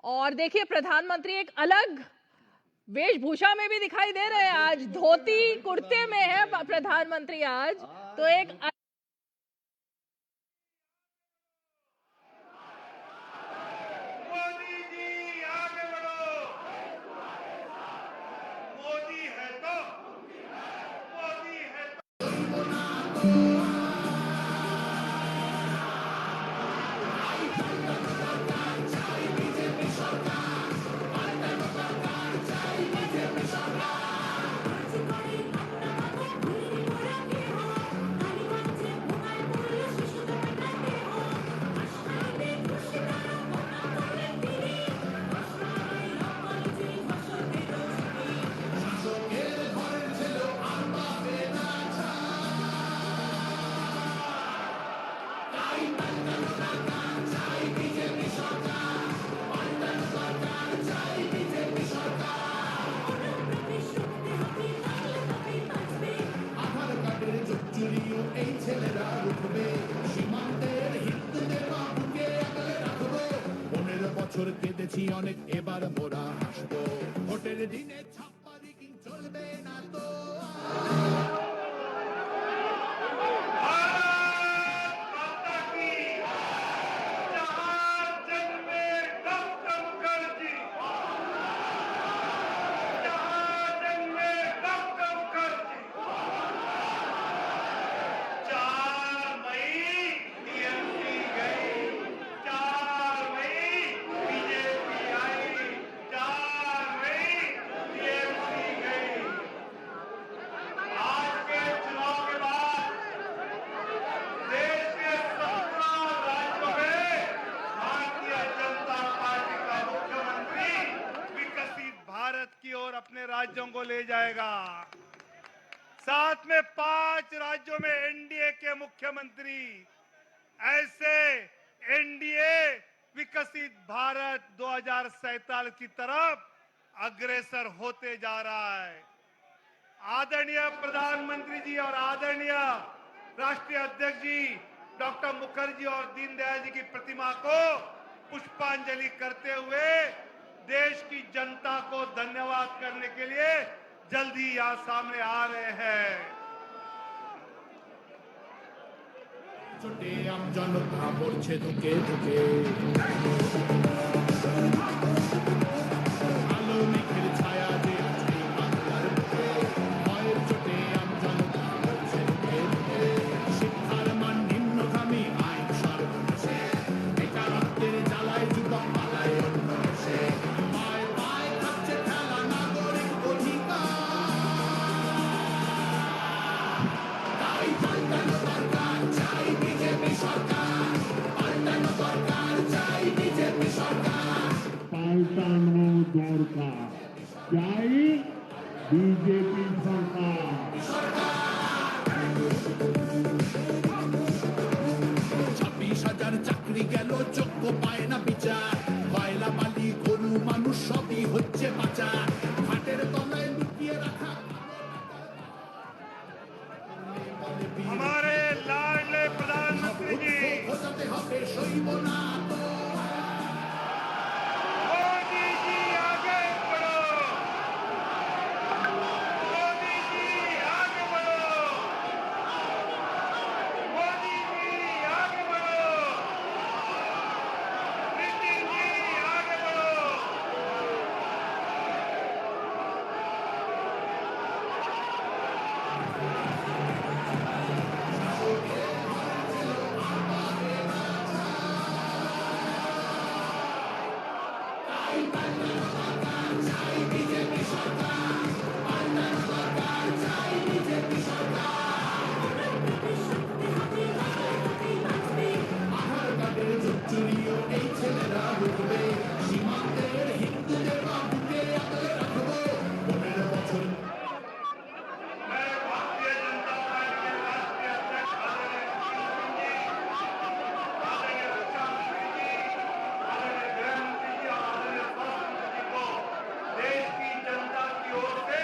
और देखिए प्रधानमंत्री एक अलग वेशभूषा में भी दिखाई दे रहे हैं। आज धोती कुर्ते में है प्रधानमंत्री आज, तो एक मोदी जी आगे बढ़ो, मोदी है तो, मोदी है तो। বছর কেঁদেছি অনেক, এবার মোরা হাসবো। ভোটের দিনে ছাপ্পা রিগিং চলবে না তো। अपने राज्यों को ले जाएगा। साथ में 5 राज्यों में एनडीए के मुख्यमंत्री, ऐसे एनडीए विकसित भारत 2047 की तरफ अग्रसर होते जा रहा है। आदरणीय प्रधानमंत्री जी और आदरणीय राष्ट्रीय अध्यक्ष जी डॉक्टर मुखर्जी और दीनदयाल जी की प्रतिमा को पुष्पांजलि करते हुए देश की जनता को धन्यवाद करने के लिए जल्दी यहाँ सामने आ रहे हैं। ছোটে আম জনতা পড়ছে ধুকে ধুকে, আলো মেঘের ছায়া যে আছে বাংলার বুকে। ভয়ের চোটে আম জনতা পড়ছে ধুকে ধুকে, শিক্ষার মান নিম্নগামী, আইন সর্বনাশে, বেকারত্বের জ্বালায় যুবক পালায় অন্য দেশে। পায় পায় খাচ্ছে ঠেলা নাগরিক অধিকার, তাই পাল্টানো দরকার, চাই বিজেপি সরকার। পাল্টানো দরকার, চাই বিজেপি সরকার। পাল্টানো দরকার, চাই বিজেপি সরকার। 26,000 চাকরি গেল, যোগ্য পায় না বিচার। কয়লা বালি গরু মানুষ সবই হচ্ছে পাচার। ঘাটের তলায় লুকিয়ে রাখা हमारे लाडले प्रधानमंत्री जी ঘোষাতে হবে সইব না তো। मोदी जी आगे बढ़ो, मोदी जी आगे बढ़ो, मोदी जी आगे बढ़ो, नितिन जी आगे बढ़ो। আধার কার্ডের যুগ চুরিও এই ছেলেরা রুখবে। সীমান্তের হিন্দুদের বুকে আগলে রাখবো। 15 বছর मैं भारतीय जनता पार्टी के राष्ट्रीय अध्यक्ष आदरणीय रक्षा मंत्री जी, आदरणीय गृह मंत्री जी और आदरणीय स्वास्थ्य मंत्री जी को देश की जनता की ओर से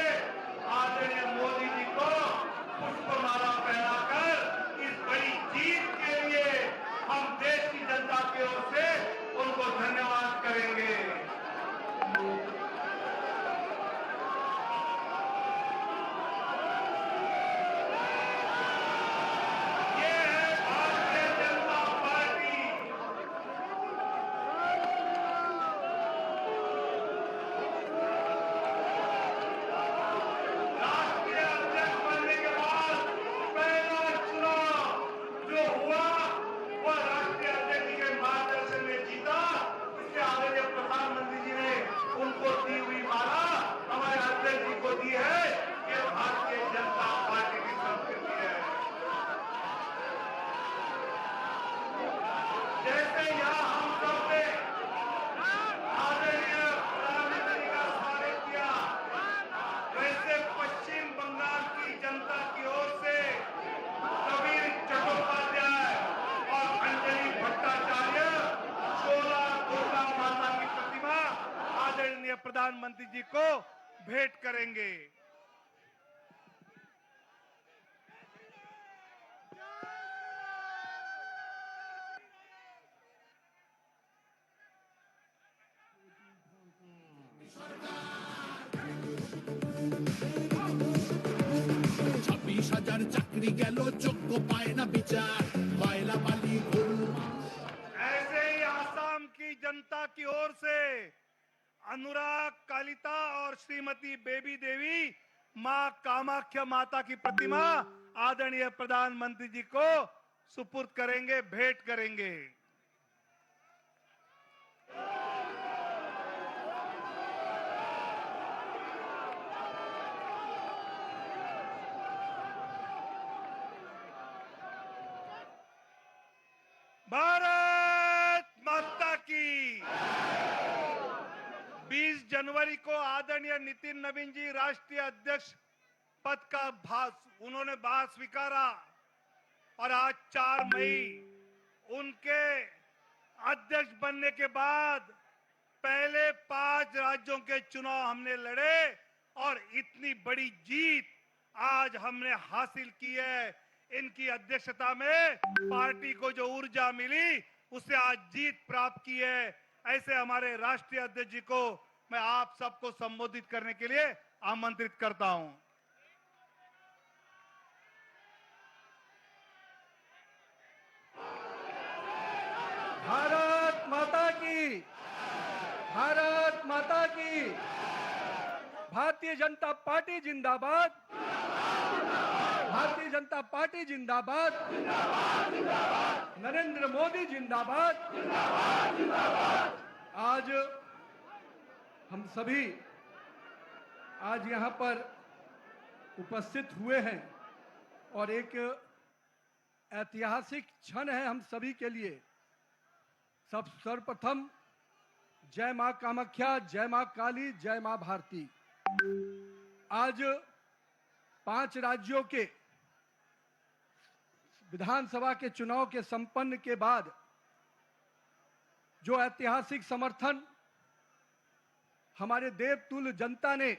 प्रधानमंत्री जी को भेंट करेंगे। ছাব্বিশ হাজার চাকরি গেল, যোগ্য পায় না বিচার, কয়লা বালি গরু। ऐसे ही आसाम की जनता की ओर से अनुराग कालिता और श्रीमती बेबी देवी मां कामाख्या माता की प्रतिमा आदरणीय प्रधानमंत्री जी को सुपुर्द करेंगे, भेंट करेंगे। भारत माता की। 20 जनवरी को आदरणीय नितिन नवीन जी राष्ट्रीय अध्यक्ष पद का उन्होंने भार स्वीकारा और आज 4 मई उनके अध्यक्ष बनने के बाद पहले 5 राज्यों के चुनाव हमने लड़े और इतनी बड़ी जीत आज हमने हासिल की है। इनकी अध्यक्षता में पार्टी को जो ऊर्जा मिली उससे आज जीत प्राप्त की है। ऐसे हमारे राष्ट्रीय अध्यक्ष जी को मैं आप सबको संबोधित करने के लिए आमंत्रित करता हूं। भारत माता की, भारत माता की। भारतीय जनता पार्टी जिंदाबाद, भारतीय जनता पार्टी जिंदाबाद, नरेंद्र मोदी जिंदाबाद। आज हम सभी आज यहाँ पर उपस्थित हुए हैं और एक ऐतिहासिक क्षण है हम सभी के लिए। सर्वप्रथम जय मां कामाख्या, जय मां काली, जय मां भारती। आज 5 राज्यों के विधानसभा के चुनाव के संपन्न के बाद जो ऐतिहासिक समर्थन हमारे देवतुल्य जनता ने,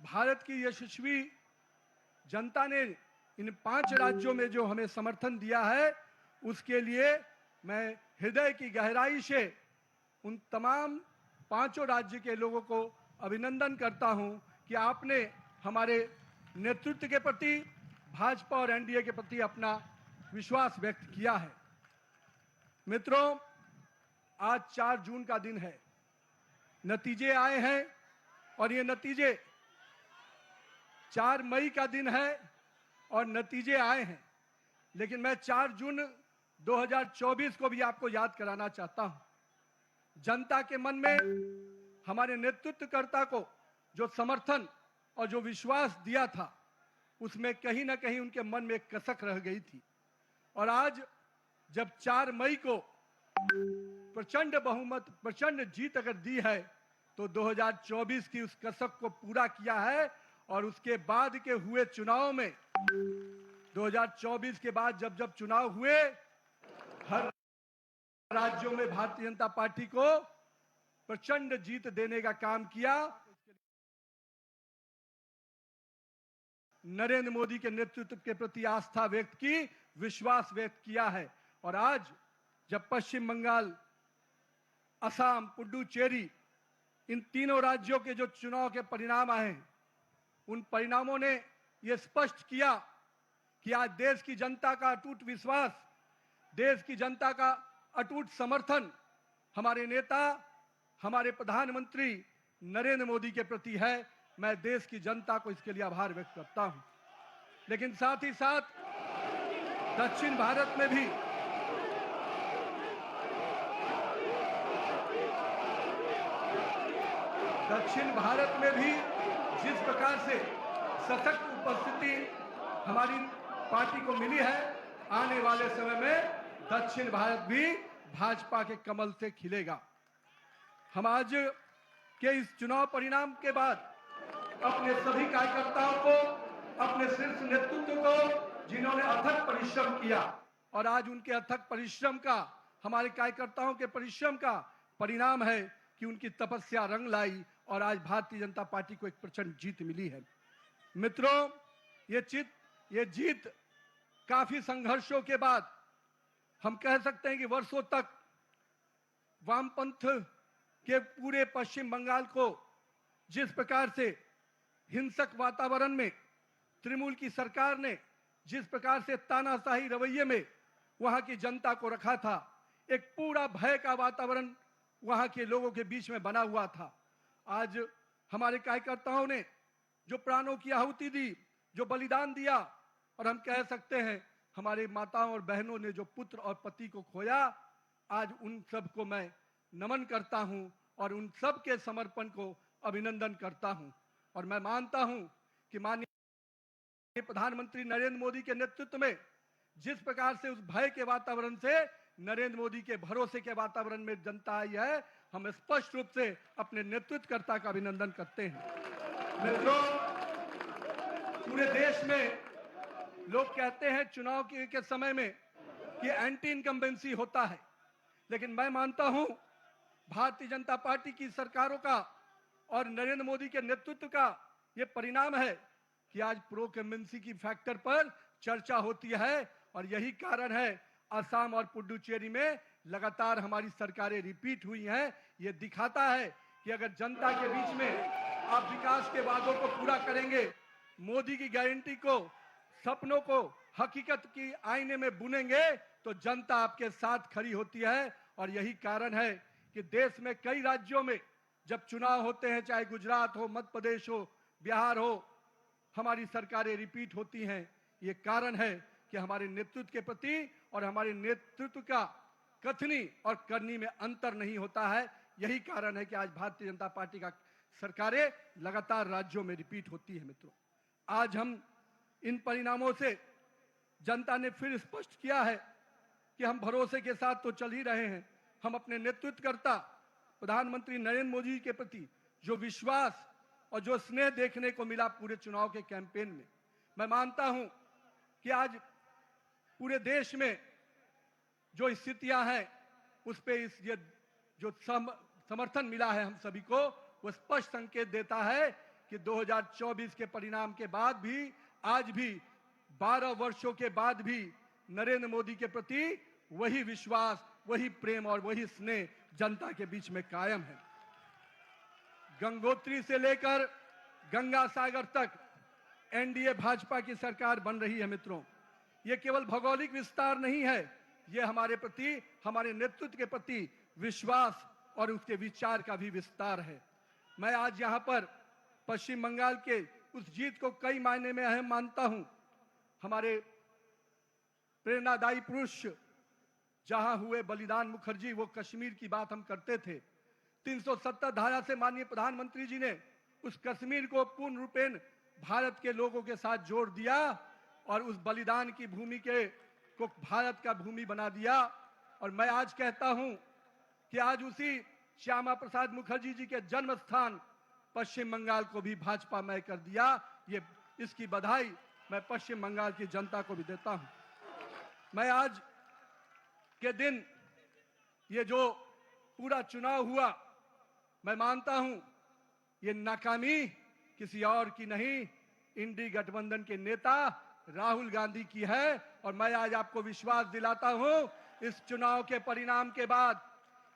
भारत की यशस्वी जनता ने इन 5 राज्यों में जो हमें समर्थन दिया है, उसके लिए मैं हृदय की गहराई से उन तमाम 5 राज्य के लोगों को अभिनंदन करता हूं कि आपने हमारे नेतृत्व के प्रति, भाजपा और एनडीए के प्रति अपना विश्वास व्यक्त किया है। मित्रों, आज 4 जून का दिन है। नतीजे आए हैं और ये नतीजे 4 मई का दिन है और नतीजे आए हैं। लेकिन मैं 4 जून 2024 को भी आपको याद कराना चाहता हूं। जनता के मन में हमारे नेतृत्वकर्ता को जो समर्थन और जो विश्वास दिया था, उसमें कहीं ना कहीं उनके मन में एक कसक रह गई थी। और आज जब 4 मई को प्रचंड बहुमत, प्रचंड जीत अगर दी है, तो 2024 की उस कसक को पूरा किया है। और उसके बाद के हुए चुनाव में, 2024 के बाद जब चुनाव हुए, हर राज्यों में भारतीय जनता पार्टी को प्रचंड जीत देने का काम किया। नरेंद्र मोदी के नेतृत्व के प्रति आस्था व्यक्त की, विश्वास व्यक्त किया है। और आज जब पश्चिम बंगाल, असम, पुडुचेरी, इन तीनों राज्यों के जो चुनाव के परिणाम आए हैं, उन परिणामों ने यह स्पष्ट किया कि आज देश की जनता का अटूट विश्वास, देश की जनता का अटूट समर्थन हमारे नेता, हमारे प्रधानमंत्री नरेंद्र मोदी के प्रति है। मैं देश की जनता को इसके लिए आभार व्यक्त करता हूं। लेकिन साथ ही साथ दक्षिण भारत में भी जिस प्रकार से सशक्त उपस्थिति हमारी पार्टी को मिली है, आने वाले समय में दक्षिण भारत भी भाजपा के कमल से खिलेगा। हम आज के इस चुनाव परिणाम के बाद अपने सभी कार्यकर्ताओं को, अपने शीर्ष नेतृत्व को, जिन्होंने अथक परिश्रम किया, और आज उनके अथक परिश्रम का, हमारे कार्यकर्ताओं के परिश्रम का परिणाम है कि उनकी तपस्या रंग लाई और आज भारतीय जनता पार्टी को एक प्रचंड जीत मिली है। मित्रों, ये जीत काफी संघर्षों के बाद, हम कह सकते हैं कि वर्षों तक वामपंथ के पूरे पश्चिम बंगाल को जिस प्रकार से हिंसक वातावरण में तृणमूल की सरकार ने जिस प्रकार से तानाशाही रवैये में वहां की जनता को रखा था, एक पूरा भय का वातावरण वहां के लोगों के बीच में बना हुआ था। आज हमारे कार्यकर्ताओं ने जो प्राणों की आहुति दी, जो बलिदान दिया, और हम कह सकते हैं हमारे माताओं और बहनों ने जो पुत्र और पति को खोया, आज उन सब को मैं नमन करता हूं और उन सब के समर्पण को अभिनंदन करता हूं। और मैं मानता हूं कि माननीय प्रधानमंत्री नरेंद्र मोदी के नेतृत्व में जिस प्रकार से उस भय के वातावरण से नरेंद्र मोदी के भरोसे के वातावरण में जनता आई है, हम स्पष्ट रूप से अपने नेतृत्वकर्ता का अभिनंदन करते हैं। मित्रों, पूरे देश में लोग कहते हैं चुनाव के समय में कि एंटी इनकम्बेंसी होता है, लेकिन मैं मानता हूं भारतीय जनता पार्टी की सरकारों का और नरेंद्र मोदी के नेतृत्व का यह परिणाम है कि आज प्रो इनकम्बेंसी की फैक्टर पर चर्चा होती है। और यही कारण है असम और पुडुचेरी में लगातार हमारी सरकारें रिपीट हुई हैं। ये दिखाता है कि अगर जनता के बीच में आप विकास के वादों को पूरा करेंगे, मोदी की गारंटी को, सपनों को हकीकत की आईने में बुनेंगे, तो जनता आपके साथ खड़ी होती है। और यही कारण है कि देश में कई राज्यों में जब चुनाव होते हैं, चाहे गुजरात हो, मध्य प्रदेश हो, बिहार हो, हमारी सरकारें रिपीट होती हैं। ये कारण है कि हमारे नेतृत्व के प्रति और हमारे नेतृत्व का कथनी और करनी में अंतर नहीं होता है। यही कारण है कि आज भारतीय जनता पार्टी का सरकारें लगातार राज्यों में रिपीट होती है। मित्रों, आज हम इन परिणामों से जनता ने फिर स्पष्ट किया है कि हम भरोसे के साथ तो चल ही रहे हैं। हम अपने नेतृत्वकर्ता प्रधानमंत्री नरेंद्र मोदी के प्रति जो विश्वास और जो स्नेह देखने को मिला पूरे चुनाव के कैंपेन में, मैं मानता हूं कि आज पूरे देश में जो स्थितियां हैं उस पे ये जो समर्थन मिला है हम सभी को, वो स्पष्ट संकेत देता है कि 2024 के परिणाम के बाद भी, आज भी 12 वर्षों के बाद भी नरेंद्र मोदी के प्रति वही विश्वास, वही प्रेम और वही स्नेह जनता के बीच में कायम है। गंगोत्री से लेकर गंगा सागर तक एनडीए भाजपा की सरकार बन रही है। मित्रों, ये केवल भौगोलिक विस्तार नहीं है, ये हमारे प्रति, हमारे नेतृत्व के प्रति विश्वास और उसके विचार का भी विस्तार है। मैं आज यहाँ पर पश्चिम बंगाल के उस जीत को कई मायने में अहम मानता हूं। हमारे प्रेरणादायी पुरुष जहां हुए बलिदान मुखर्जी, वो कश्मीर की बात हम करते थे। 370 धारा से माननीय प्रधानमंत्री जी ने उस कश्मीर को पूर्ण रूपेण भारत के लोगों के साथ जोड़ दिया और उस बलिदान की भूमि को भारत का भूमि बना दिया। और मैं आज कहता हूं कि आज उसी श्यामा प्रसाद मुखर्जी जी के जन्म स्थान पश्चिम बंगाल को भी भाजपामय कर दिया। ये इसकी बधाई मैं पश्चिम बंगाल की जनता को भी देता हूं। मैं आज के दिन ये जो पूरा चुनाव हुआ, मैं मानता हूं ये नाकामी किसी और की नहीं, इंडी गठबंधन के नेता राहुल गांधी की है। और मैं आज आपको विश्वास दिलाता हूं, इस चुनाव के परिणाम के बाद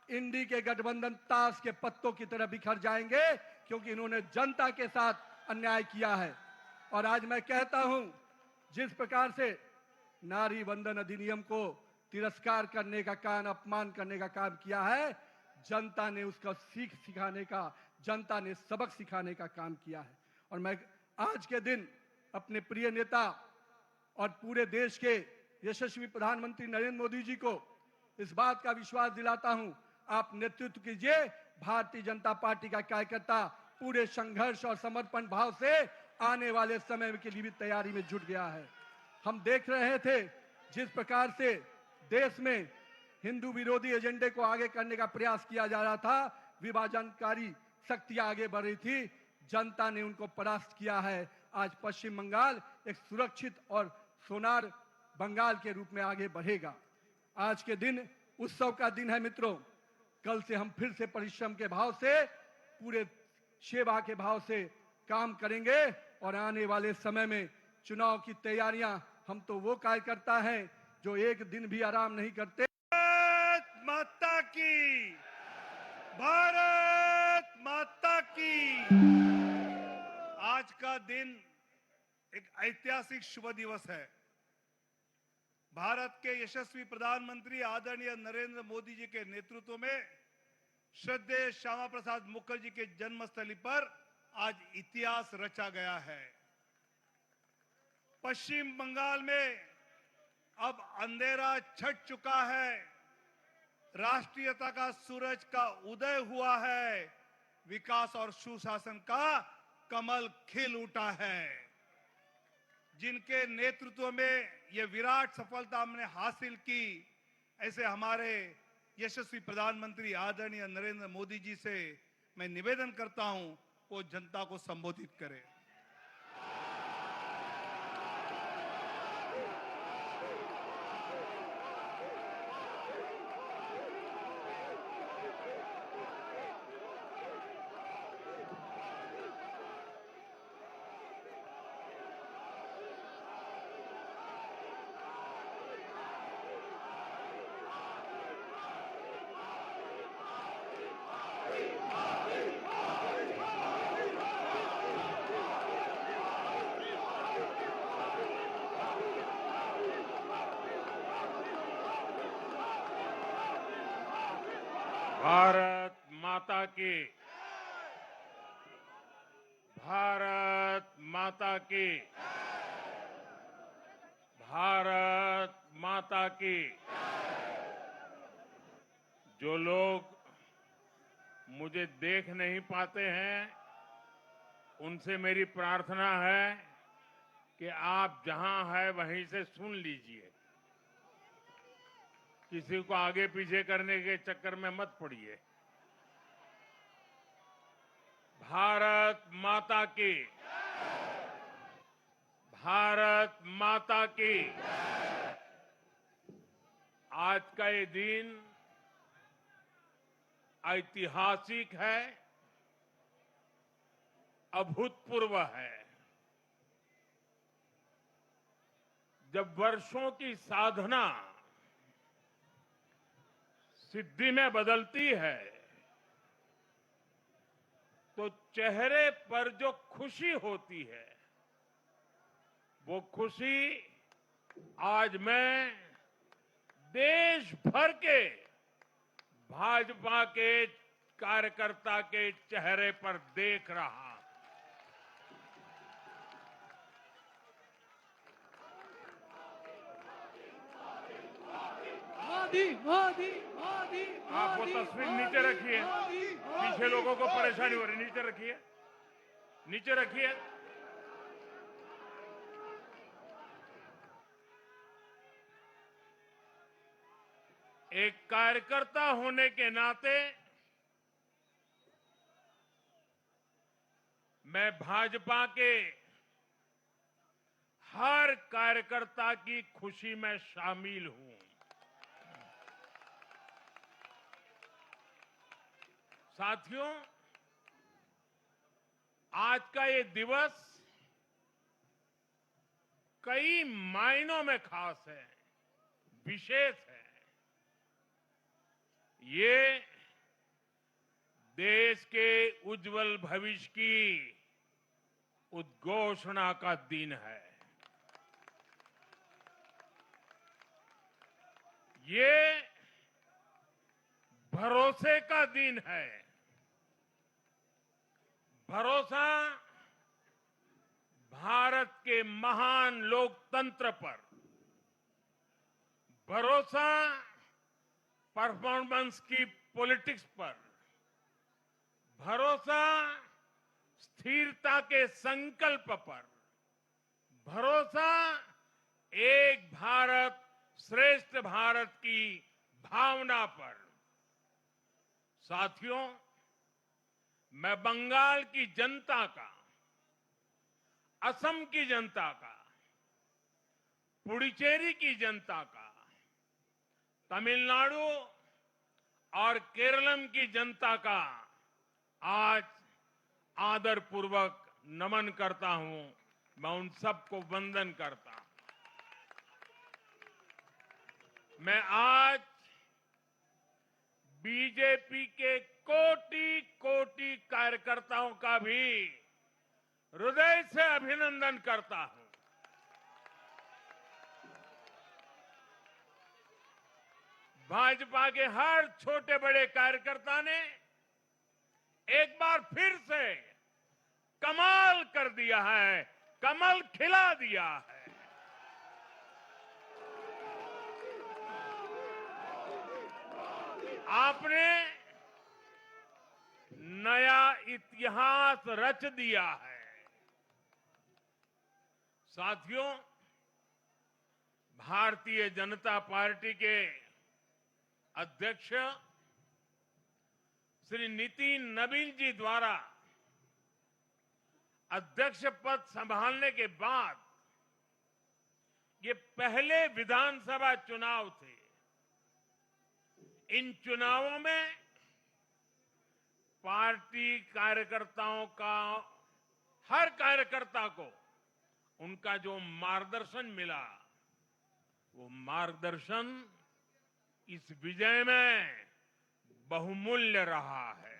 इंडी के गठबंधन ताश के पत्तों की तरह बिखर जाएंगे, क्योंकि इन्होंने जनता के साथ अन्याय किया है। और आज मैं कहता हूं, जिस प्रकार से नारी वंदन अधिनियम को तिरस्कार करने का काम, अपमान करने का काम किया है, जनता ने उसका सीख सिखाने का, जनता ने सबक सिखाने का काम किया है। और मैं आज के दिन अपने प्रिय नेता और पूरे देश के यशस्वी प्रधानमंत्री नरेंद्र मोदी जी को इस बात का विश्वास दिलाता हूं, आप नेतृत्व कीजिए। भारतीय जनता पार्टी का कार्यकर्ता पूरे संघर्ष और समर्पण भाव से आने वाले समय के लिए भी तैयारी में जुट गया है। हम देख रहे थे जिस प्रकार से देश में हिंदू विरोधी एजेंडे को आगे करने का प्रयास किया जा रहा था, विभाजनकारी शक्तियां आगे बढ़ रही थी, जनता ने उनको परास्त किया है। आज पश्चिम बंगाल एक सुरक्षित और सोनार बंगाल के रूप में आगे बढ़ेगा। आज के दिन उत्सव का दिन है मित्रों। कल से हम फिर से परिश्रम के भाव से, पूरे सेवा के भाव से काम करेंगे और आने वाले समय में चुनाव की तैयारियां, हम तो वो कार्यकर्ता हैं जो एक दिन भी आराम नहीं करते। भारत माता की, भारत माता की। आज का दिन एक ऐतिहासिक शुभ दिवस है। भारत के यशस्वी प्रधानमंत्री आदरणीय नरेंद्र मोदी जी के नेतृत्व में श्रद्धेय श्यामा प्रसाद मुखर्जी के जन्मस्थली पर आज इतिहास रचा गया है। पश्चिम बंगाल में अब अंधेरा छट चुका है, राष्ट्रीयता का सूरज का उदय हुआ है, विकास और सुशासन का कमल खिल उठा है। जिनके नेतृत्व में यह विराट सफलता हमने हासिल की, ऐसे हमारे यशस्वी प्रधानमंत्री आदरणीय नरेंद्र मोदी जी से मैं निवेदन करता हूं, वो जनता को संबोधित करें। भारत माता की, भारत माता की, भारत माता की। जो लोग मुझे देख नहीं पाते हैं, उनसे मेरी प्रार्थना है कि आप जहां हैं वहीं से सुन लीजिए। किसी को आगे पीछे करने के चक्कर में मत पड़िए। भारत माता की, भारत माता की। आज का ये दिन ऐतिहासिक है, अभूतपूर्व है। जब वर्षों की साधना सिद्धि में बदलती है, तो चेहरे पर जो खुशी होती है, वो खुशी आज मैं देश भर के भाजपा के कार्यकर्ता के चेहरे पर देख रहा हूं। मोदी मोदी मोदी, आप वो तस्वीर नीचे रखिए, पीछे लोगों को परेशानी हो रही, नीचे रखिए, नीचे रखिए। एक कार्यकर्ता होने के नाते मैं भाजपा के हर कार्यकर्ता की खुशी में शामिल हूं। साथियों, आज का ये दिवस कई मायनों में खास है, विशेष है। ये देश के उज्जवल भविष्य की उद्घोषणा का दिन है। ये भरोसे का दिन है। भरोसा भारत के महान लोकतंत्र पर, भरोसा परफॉर्मेंस की पॉलिटिक्स पर, भरोसा स्थिरता के संकल्प पर, भरोसा एक भारत श्रेष्ठ भारत की भावना पर। साथियों, मैं बंगाल की जनता का, असम की जनता का, पुडुचेरी की जनता का, तमिलनाडु और केरलम की जनता का आज आदरपूर्वक नमन करता हूं। मैं उन सबको वंदन करता हूं। मैं आज बीजेपी के कोटि कोटि कार्यकर्ताओं का भी हृदय से अभिनंदन करता हूं। भाजपा के हर छोटे बड़े कार्यकर्ता ने एक बार फिर से कमाल कर दिया है, कमल खिला दिया है। आपने नया इतिहास रच दिया है। साथियों, भारतीय जनता पार्टी के अध्यक्ष श्री नितिन नवीन जी द्वारा अध्यक्ष पद संभालने के बाद ये पहले विधानसभा चुनाव थे। इन चुनावों में पार्टी कार्यकर्ताओं का, हर कार्यकर्ता को उनका जो मार्गदर्शन मिला, वो मार्गदर्शन इस विजय में बहुमूल्य रहा है।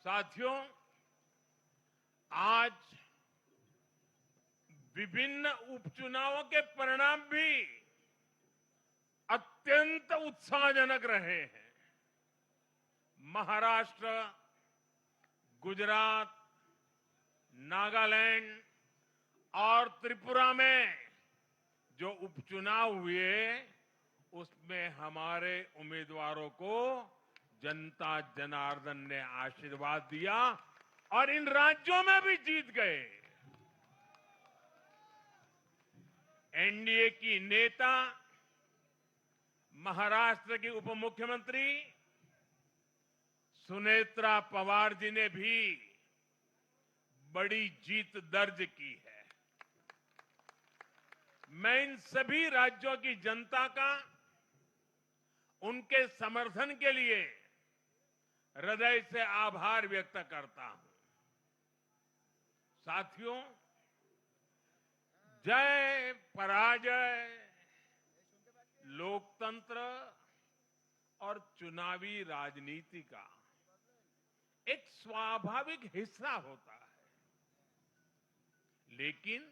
साथियों, आज विभिन्न उपचुनावों के परिणाम भी अत्यंत उत्साहजनक रहे हैं। महाराष्ट्र, गुजरात, नागालैंड और त्रिपुरा में जो उपचुनाव हुए, उसमें हमारे उम्मीदवारों को जनता जनार्दन ने आशीर्वाद दिया और इन राज्यों में भी जीत गए। एनडीए की नेता, महाराष्ट्र की उप मुख्यमंत्री सुनेत्रा पवार जी ने भी बड़ी जीत दर्ज की है। मैं इन सभी राज्यों की जनता का उनके समर्थन के लिए हृदय से आभार व्यक्त करता हूं। साथियों, जय पराजय लोकतंत्र और चुनावी राजनीति का एक स्वाभाविक हिस्सा होता है, लेकिन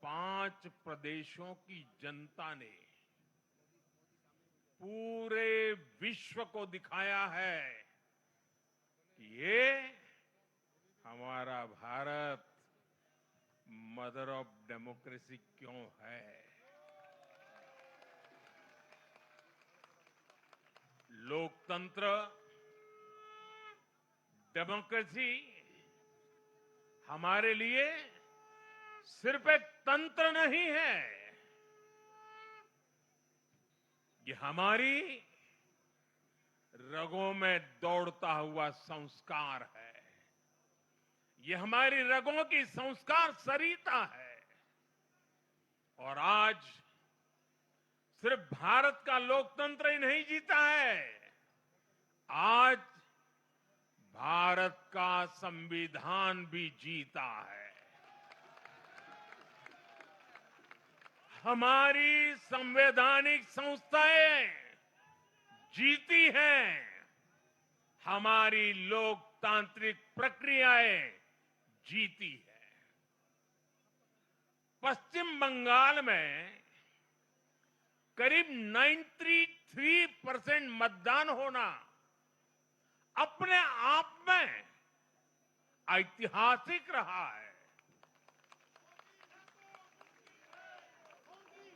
5 प्रदेशों की जनता ने पूरे विश्व को दिखाया है कि ये हमारा भारत मदर ऑफ डेमोक्रेसी क्यों है। लोकतंत्र, डेमोक्रेसी हमारे लिए सिर्फ एक तंत्र नहीं है, ये हमारी रगों में दौड़ता हुआ संस्कार है। ये हमारी रगों की संस्कार सरिता है। और आज सिर्फ भारत का लोकतंत्र ही नहीं जीता है, आज भारत का संविधान भी जीता है। हमारी संवैधानिक संस्थाएं जीती हैं, हमारी लोकतांत्रिक प्रक्रियाएं जीती है। पश्चिम बंगाल में करीब 93% मतदान होना अपने आप में ऐतिहासिक रहा है।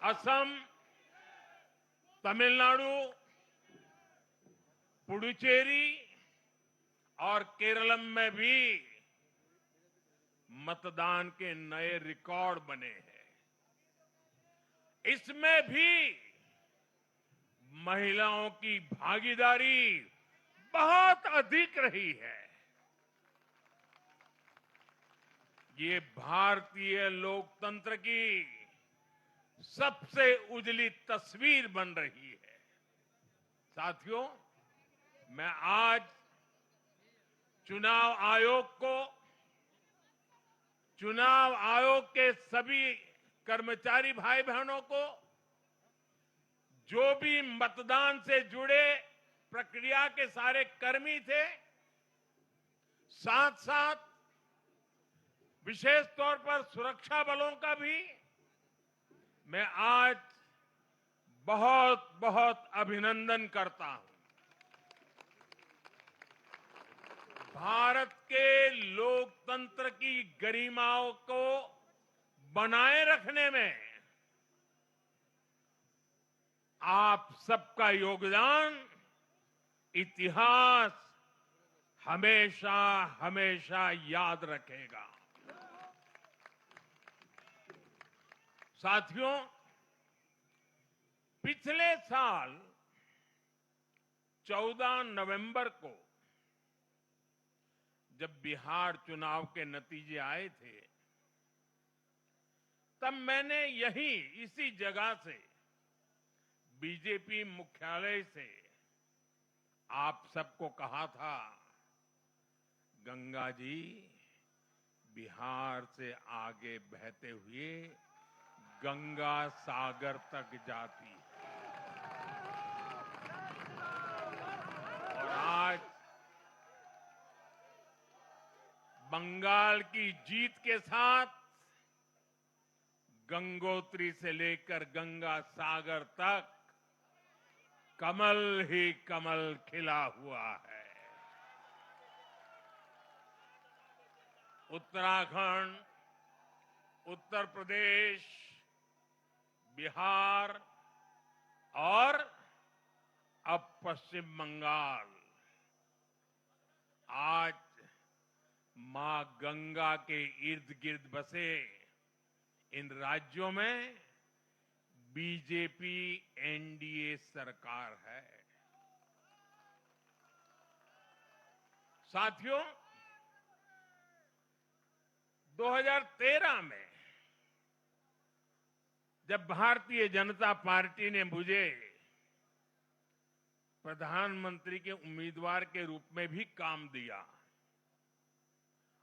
असम, तमिलनाडु, पुडुचेरी और केरलम में भी मतदान के नए रिकॉर्ड बने हैं। इसमें भी महिलाओं की भागीदारी बहुत अधिक रही है। ये भारतीय लोकतंत्र की सबसे उजली तस्वीर बन रही है। साथियों, मैं आज चुनाव आयोग के सभी कर्मचारी भाई बहनों को, जो भी मतदान से जुड़े प्रक्रिया के सारे कर्मी थे, साथ साथ विशेष तौर पर सुरक्षा बलों का भी मैं आज बहुत बहुत अभिनंदन करता हूं। भारत के लोकतंत्र की गरिमाओं को बनाए रखने में आप सबका योगदान इतिहास हमेशा हमेशा याद रखेगा। साथियों, पिछले साल 14 नवंबर को जब बिहार चुनाव के नतीजे आए थे, तब मैंने इसी जगह से बीजेपी मुख्यालय से आप सबको कहा था, गंगा जी बिहार से आगे बहते हुए गंगा सागर तक जाती है। और आज बंगाल की जीत के साथ गंगोत्री से लेकर गंगा सागर तक कमल ही कमल खिला हुआ है। उत्तराखंड, उत्तर प्रदेश, बिहार और अब पश्चिम बंगाल आज मां गंगा के इर्द गिर्द बसे इन राज्यों में बीजेपी एनडीए सरकार है। साथियों, 2013 में जब भारतीय जनता पार्टी ने मुझे प्रधानमंत्री के उम्मीदवार के रूप में भी काम दिया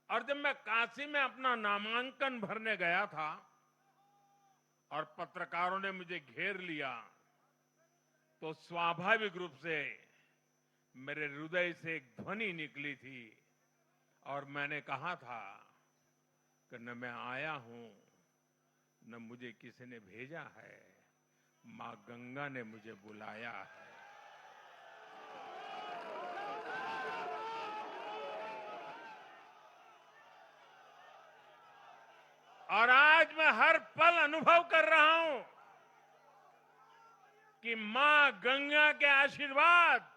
और जब मैं काशी में अपना नामांकन भरने गया था और पत्रकारों ने मुझे घेर लिया, तो स्वाभाविक रूप से मेरे हृदय से एक ध्वनि निकली थी और मैंने कहा था कि न मैं आया हूं, न मुझे किसी ने भेजा है, मां गंगा ने मुझे बुलाया है। और आज मैं हर पल अनुभव कर रहा हूं कि मां गंगा के आशीर्वाद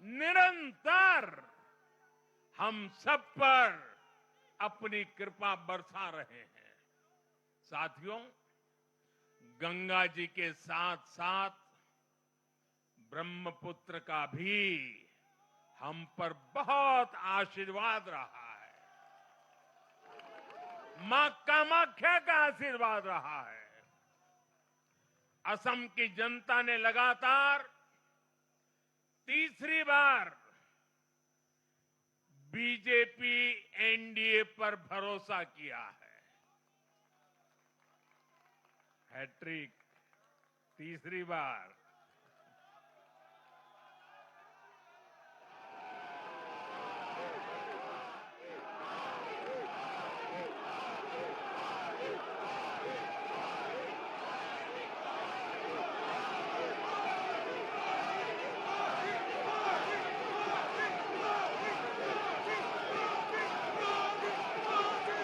निरंतर हम सब पर अपनी कृपा बरसा रहे हैं। साथियों, गंगा जी के साथ साथ ब्रह्मपुत्र का भी हम पर बहुत आशीर्वाद रहा है। मां कामाख्या का आशीर्वाद रहा है। असम की जनता ने लगातार तीसरी बार बीजेपी एनडीए पर भरोसा किया है। हैट्रिक, तीसरी बार।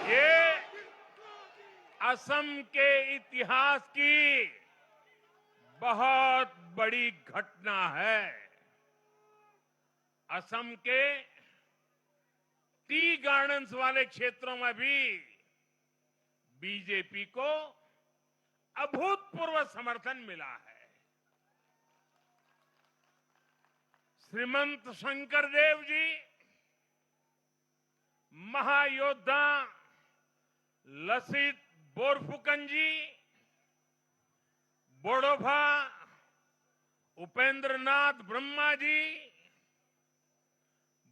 ये असम के इतिहास की बहुत बड़ी घटना है। असम के टी गार्डन्स वाले क्षेत्रों में भी बीजेपी को अभूतपूर्व समर्थन मिला है। श्रीमंत शंकरदेव जी, महायोद्धा लसित बोरफुकन जी बोडोफा उपेंद्र नाथ ब्रह्मा जी,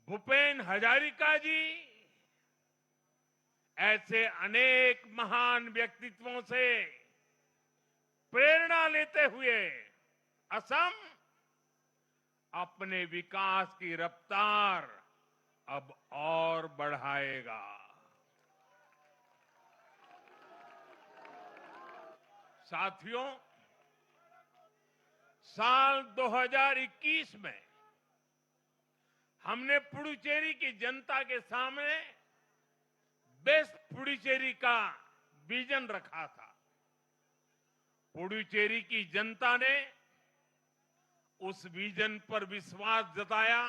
भूपेन हजारिका जी, ऐसे अनेक महान व्यक्तित्वों से प्रेरणा लेते हुए असम अपने विकास की रफ्तार अब और बढ़ाएगा। साथियों, साल 2021 में हमने पुडुचेरी की जनता के सामने बेस्ट पुडुचेरी का विजन रखा था। पुडुचेरी की जनता ने उस विजन पर विश्वास जताया,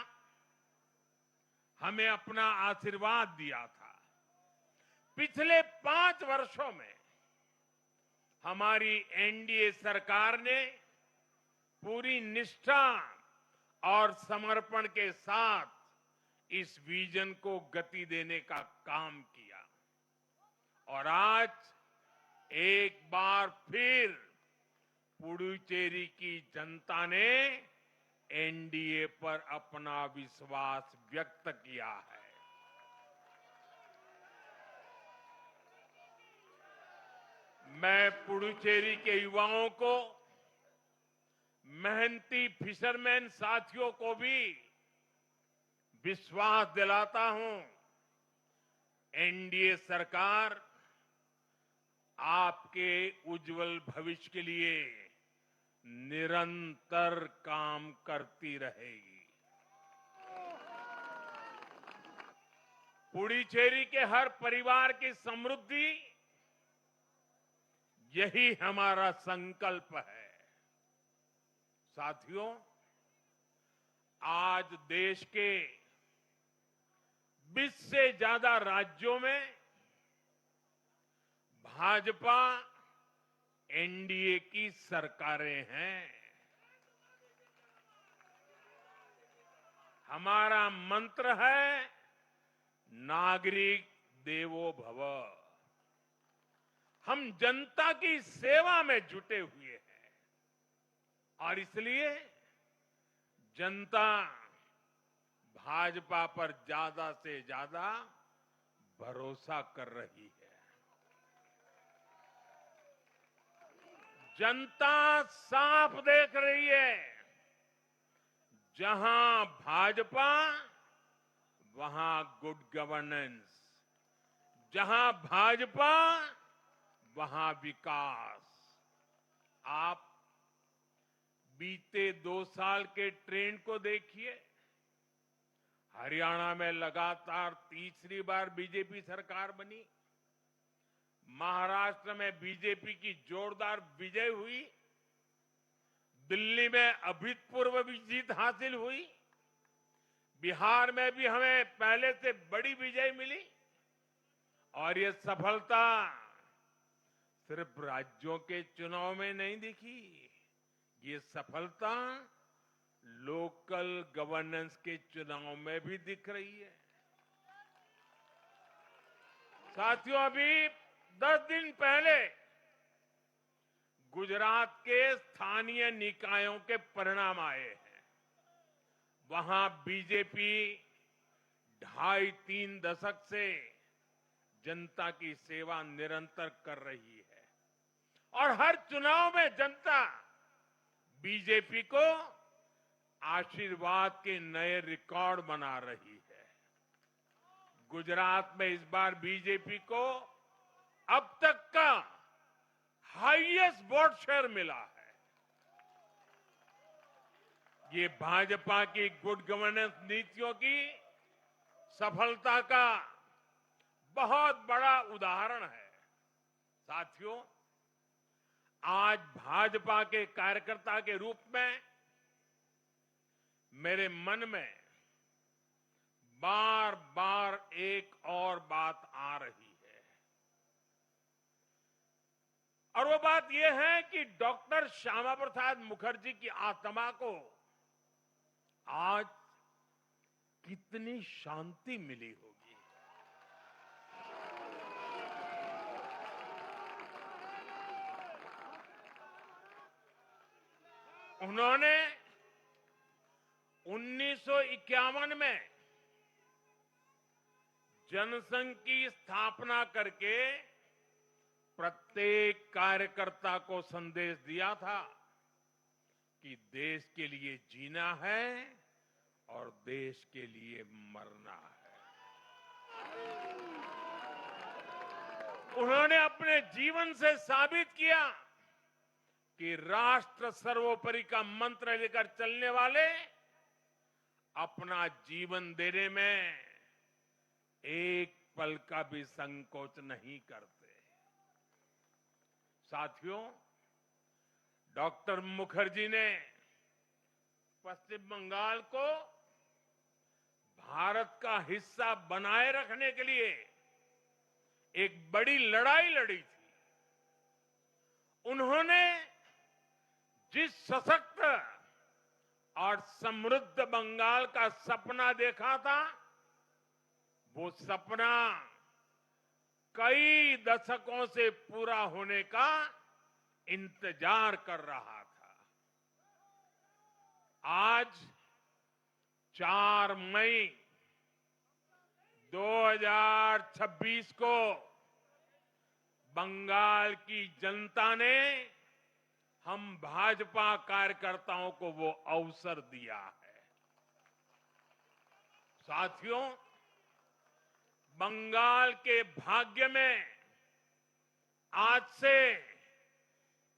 हमें अपना आशीर्वाद दिया था। पिछले 5 वर्षों में हमारी एनडीए सरकार ने पूरी निष्ठा और समर्पण के साथ इस विजन को गति देने का काम किया और आज एक बार फिर पुडुचेरी की जनता ने एनडीए पर अपना विश्वास व्यक्त किया है। मैं पुडुचेरी के युवाओं को, मेहनती फिशरमैन साथियों को भी विश्वास दिलाता हूं, एनडीए सरकार आपके उज्जवल भविष्य के लिए निरंतर काम करती रहेगी। पुडुचेरी के हर परिवार की समृद्धि, यही हमारा संकल्प है। साथियों, आज देश के 20 से ज्यादा राज्यों में भाजपा एनडीए की सरकारें हैं। हमारा मंत्र है नागरिक देवो भव। हम जनता की सेवा में जुटे हुए हैं और इसलिए जनता भाजपा पर ज्यादा से ज्यादा भरोसा कर रही है। जनता साफ देख रही है, जहां भाजपा वहां गुड गवर्नेंस, जहां भाजपा वहां विकास। आप बीते 2 साल के ट्रेंड को देखिए। हरियाणा में लगातार तीसरी बार बीजेपी सरकार बनी, महाराष्ट्र में बीजेपी की जोरदार विजय हुई, दिल्ली में अभूतपूर्व जीत हासिल हुई, बिहार में भी हमें पहले से बड़ी विजय मिली और ये सफलता सिर्फ राज्यों के चुनाव में नहीं दिखी, ये सफलता लोकल गवर्नेंस के चुनाव में भी दिख रही है। साथियों, अभी 10 दिन पहले गुजरात के स्थानीय निकायों के परिणाम आए हैं। वहां बीजेपी 2.5-3 दशक से जनता की सेवा निरंतर कर रही है और हर चुनाव में जनता बीजेपी को आशीर्वाद के नए रिकॉर्ड बना रही है। गुजरात में इस बार बीजेपी को अब तक का हाईएस्ट वोट शेयर मिला है। ये भाजपा की गुड गवर्नेंस नीतियों की सफलता का बहुत बड़ा उदाहरण है। साथियों, आज भाजपा के कार्यकर्ता के रूप में मेरे मन में बार बार एक और बात आ रही है और वो बात यह है कि डॉक्टर श्यामा प्रसाद मुखर्जी की आत्मा को आज कितनी शांति मिली होगी। उन्होंने 1951 में जनसंघ की स्थापना करके प्रत्येक कार्यकर्ता को संदेश दिया था कि देश के लिए जीना है और देश के लिए मरना है। उन्होंने अपने जीवन से साबित किया कि राष्ट्र सर्वोपरि का मंत्र लेकर चलने वाले अपना जीवन देने में एक पल का भी संकोच नहीं करते। साथियों, डॉक्टर मुखर्जी ने पश्चिम बंगाल को भारत का हिस्सा बनाए रखने के लिए एक बड़ी लड़ाई लड़ी थी। उन्होंने जिस सशक्त और समृद्ध बंगाल का सपना देखा था, वो सपना कई दशकों से पूरा होने का इंतजार कर रहा था। आज 4 मई 2026 को बंगाल की जनता ने हम भाजपा कार्यकर्ताओं को वो अवसर दिया है। साथियों, बंगाल के भाग्य में आज से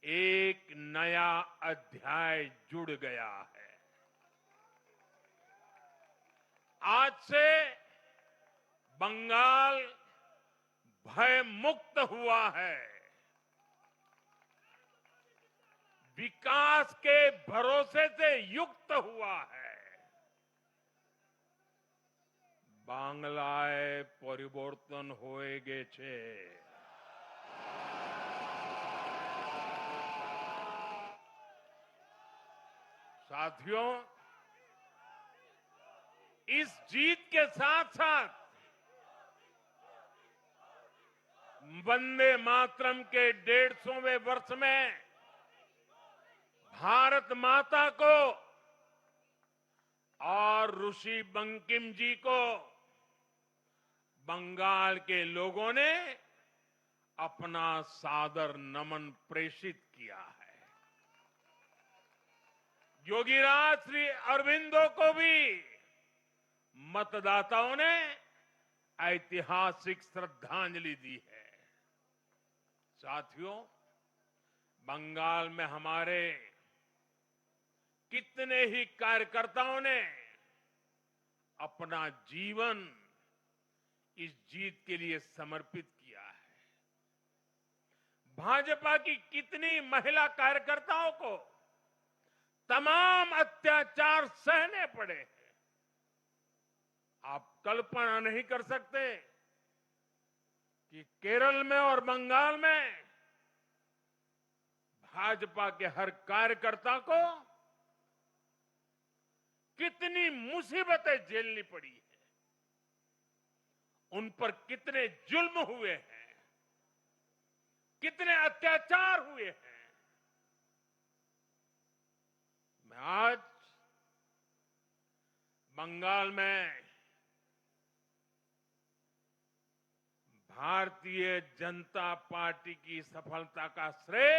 एक नया अध्याय जुड़ गया है। आज से बंगाल भय मुक्त हुआ है। विकास के भरोसे से युक्त हुआ है। বাংলায় পরিবর্তন হয়ে গেছে। साथियों, इस जीत के साथ साथ वंदे मातरम के 150वें वर्ष में भारत माता को और ऋषि बंकिम जी को बंगाल के लोगों ने अपना सादर नमन प्रेषित किया है। योगीराज श्री अरविंदो को भी मतदाताओं ने ऐतिहासिक श्रद्धांजलि दी है। साथियों, बंगाल में हमारे कितने ही कार्यकर्ताओं ने अपना जीवन इस जीत के लिए समर्पित किया है। भाजपा की कितनी महिला कार्यकर्ताओं को तमाम अत्याचार सहने पड़े हैं। आप कल्पना नहीं कर सकते कि केरल में और बंगाल में भाजपा के हर कार्यकर्ता को कितनी मुसीबतें झेलनी पड़ी है, उन पर कितने जुल्म हुए हैं, कितने अत्याचार हुए हैं। मैं आज बंगाल में भारतीय जनता पार्टी की सफलता का श्रेय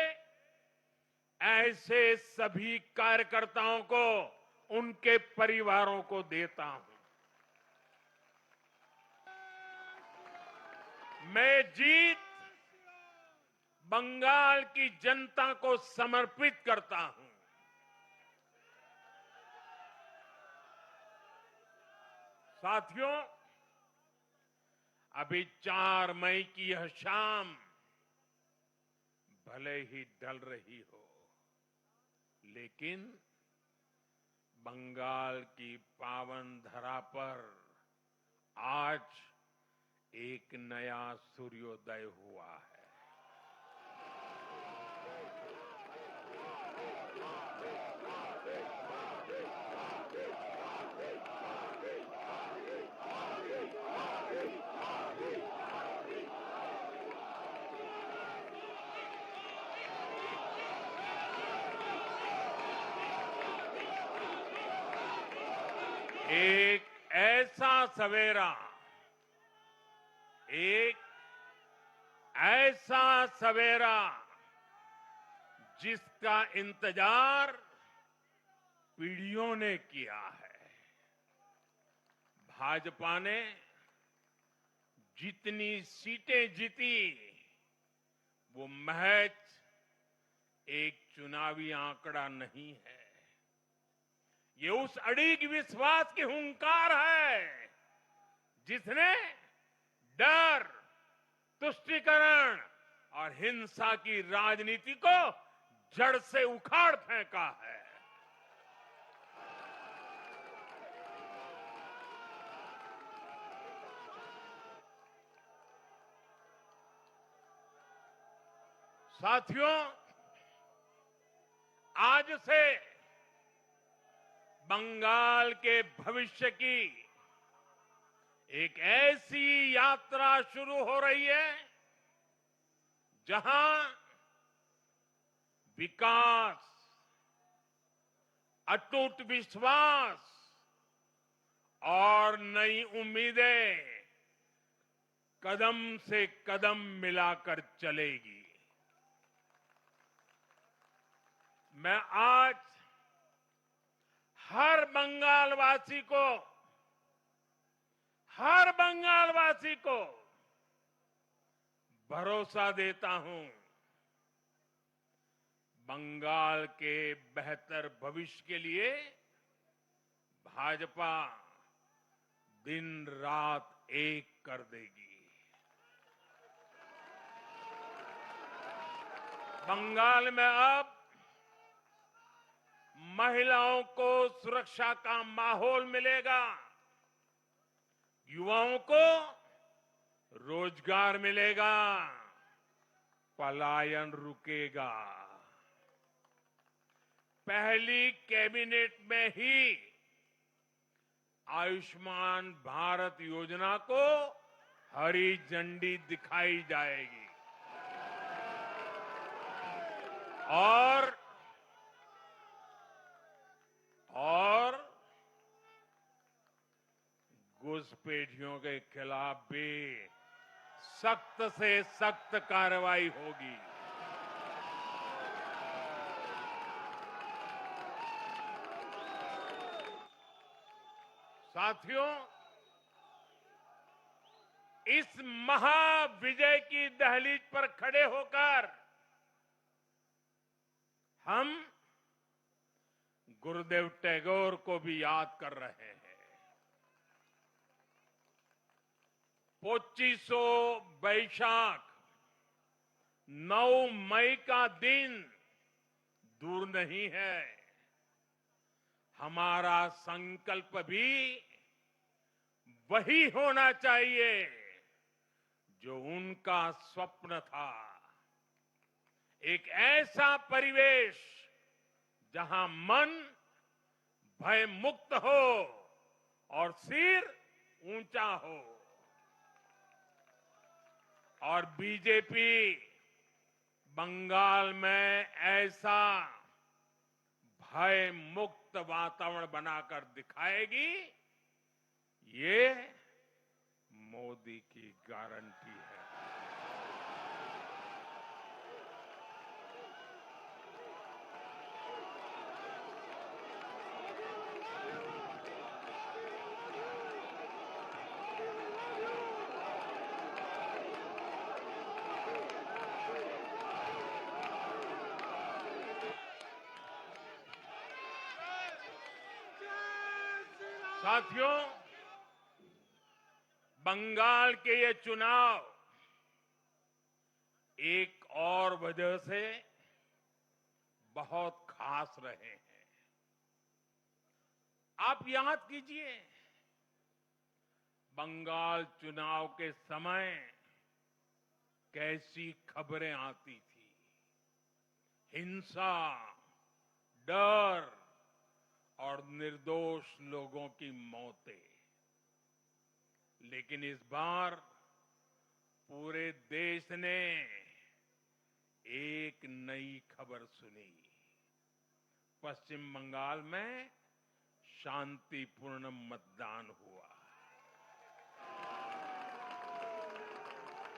ऐसे सभी कार्यकर्ताओं को, उनके परिवारों को देता हूं। मैं जीत बंगाल की जनता को समर्पित करता हूं। साथियों, अभी 4 मई की यह शाम भले ही ढल रही हो, लेकिन बंगाल की पावन धरा पर आज एक नया सूर्योदय हुआ है। एक ऐसा सवेरा, एक ऐसा सवेरा जिसका इंतजार पीढ़ियों ने किया है। भाजपा ने जितनी सीटें जीती वो महज एक चुनावी आंकड़ा नहीं है, ये उस अड़िग विश्वास की हुंकार है जिसने डर, तुष्टीकरण और हिंसा की राजनीति को जड़ से उखाड़ फेंका है। साथियों, आज से बंगाल के भविष्य की एक ऐसी यात्रा शुरू हो रही है जहां विकास, अटूट विश्वास और नई उम्मीदें कदम से कदम मिलाकर चलेगी। मैं आज हर बंगालवासी को भरोसा देता हूं, बंगाल के बेहतर भविष्य के लिए भाजपा दिन रात एक कर देगी। बंगाल में अब महिलाओं को सुरक्षा का माहौल मिलेगा, युवाओं को रोजगार मिलेगा, पलायन रुकेगा। पहली कैबिनेट में ही आयुष्मान भारत योजना को हरी झंडी दिखाई जाएगी और घुसपैठियों के खिलाफ भी सख्त से सख्त कार्रवाई होगी। साथियों, इस महाविजय की दहलीज पर खड़े होकर हम गुरुदेव टैगोर को भी याद कर रहे हैं। 25 बैशाख 9 मई का दिन दूर नहीं है। हमारा संकल्प भी वही होना चाहिए जो उनका स्वप्न था, एक ऐसा परिवेश जहां मन भय मुक्त हो और सिर ऊंचा हो। और बीजेपी बंगाल में ऐसा भय मुक्त वातावरण बनाकर दिखाएगी, ये मोदी की गारंटी है। साथियों, बंगाल के ये चुनाव एक और वजह से बहुत खास रहे हैं। आप याद कीजिए, बंगाल चुनाव के समय कैसी खबरें आती थी, हिंसा, डर और निर्दोष लोगों की मौतें। लेकिन इस बार पूरे देश ने एक नई खबर सुनी। पश्चिम बंगाल में शांतिपूर्ण मतदान हुआ।